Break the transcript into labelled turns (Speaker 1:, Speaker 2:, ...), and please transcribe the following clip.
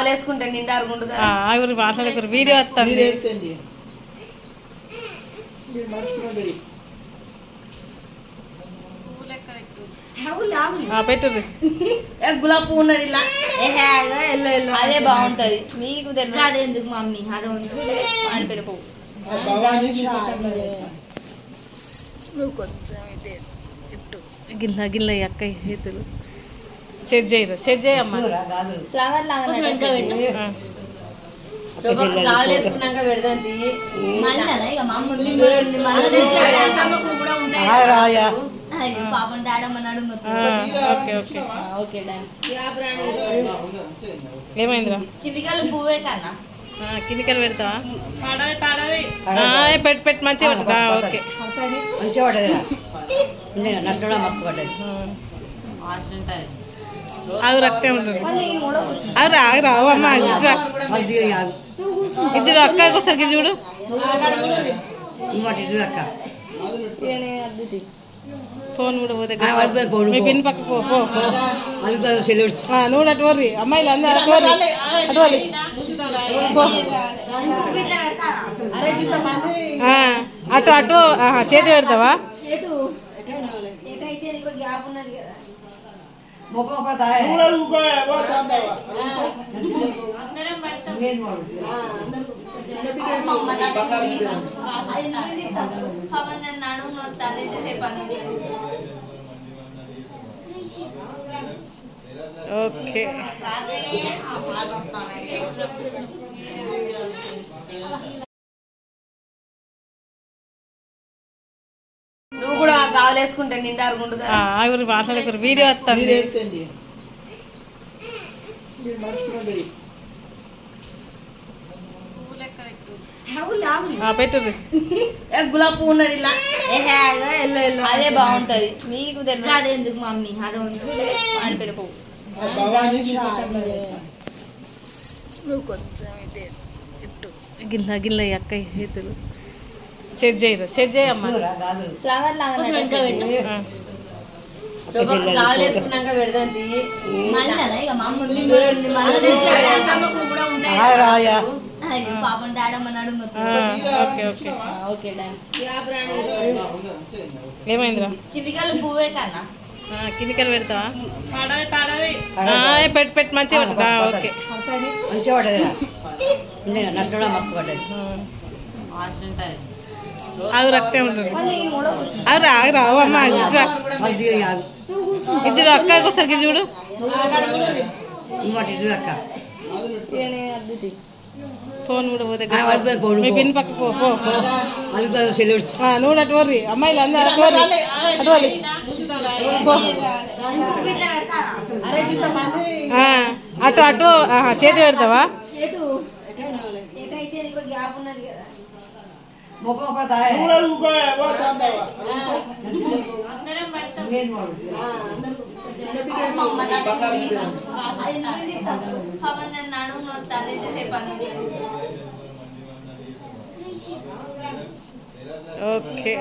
Speaker 1: గాలేసుకుంటే నిండా అరుగుండు కదా
Speaker 2: ఆగురు మాట్లాడకురు వీడియో వస్తుంది పెట్టుర్రి
Speaker 1: గులాబీ పువ్వు ఉన్నది ఇలా
Speaker 3: అదే బాగుంటది మీకు తెలుసు
Speaker 1: అదేందుకు మమ్మీ అదే ఉంచు
Speaker 3: మారిపోయిన పువ్వు
Speaker 2: నువ్వు కొంచెం అయితే ఇట్టు గిన్నె గిన్నె అక్క చేతులు సెట్ చేయమ్మా
Speaker 3: ఫ్లవర్ లాగా
Speaker 1: గాలేసుకున్నాక పెడదాం
Speaker 3: మళ్ళీ ఇక మామూలు
Speaker 1: కూడా ఉంటాయి
Speaker 3: పాపం డాడమ్మన్నాడు
Speaker 2: ఓకే ఓకే
Speaker 3: ఓకే డాడీ
Speaker 2: ఏమైందిరా
Speaker 1: కిందికాలు పువ్వు పెట్టానా
Speaker 2: కిందికెళ్ళి పెడతావా పెట్టి మంచిగా పెట్టు ఓకే
Speaker 4: మంచిగా పడ్డది నట్టు మస్తు పడ్డది
Speaker 2: ఆగురు అట్టే ఉంటుంది ఆగురా అమ్మ ఇద్దరు అక్క ఒకసారి చూడు
Speaker 4: ఇటు అక్క
Speaker 2: ఫోన్ కూడా పోతే మీ పిన్ పక్క పో నువ్వు అటు వర్రి అమ్మాయిలు అందరూ అటు వర్రి అటు అటు చేతి పెడతావా ఓకే
Speaker 1: నువ్వు కూడా గాలేసుకుంటే నిండా అరుగుండు కదా
Speaker 2: ఆగురు మాట్లాడకురు వీడియో వస్తుంది పెట్టుర్రి
Speaker 1: గులాబీ పువ్వు ఉన్నది ఇలా
Speaker 3: అదే బాగుంటది మీకు తెలుసు
Speaker 1: అదేందుకు మమ్మీ అదే ఉంచు
Speaker 3: మారిపోయిన పువ్వు
Speaker 2: నువ్వు కొంచెం అయితే ఇట్టు గిన్నె అక్క చేతులు సెట్ చేయమ్మా
Speaker 3: ఫ్లవర్ లాగా
Speaker 1: గాలేసుకున్నాక పెడదాం
Speaker 3: మళ్ళీ ఇక మామూలు
Speaker 1: కూడా ఉంటాయి
Speaker 3: పాపం డాడమ్మన్నాడు
Speaker 2: ఓకే ఓకే
Speaker 3: ఓకే డాడీ
Speaker 2: ఏమైందిరా
Speaker 1: కిందికాలు పువ్వు పెట్టానా
Speaker 2: కిందికెళ్ళి పెడతావా పెట్టి మంచిగా పెట్టు ఓకే
Speaker 4: మంచిగా పడ్డది నట్టు మస్తు పడ్డది
Speaker 2: ఆగురు అట్టే ఉంటుంది ఆగురా అమ్మ ఇద్దరు అక్క ఒకసారి చూడు
Speaker 4: ఇటు అక్క
Speaker 2: ఫోన్ కూడా పోతే మీ పిన్ పక్క పో నువ్వు అటు వర్రి అమ్మాయిలు అందరూ అటు వర్రి అటు అటు చేతి పెడతావా ఓకే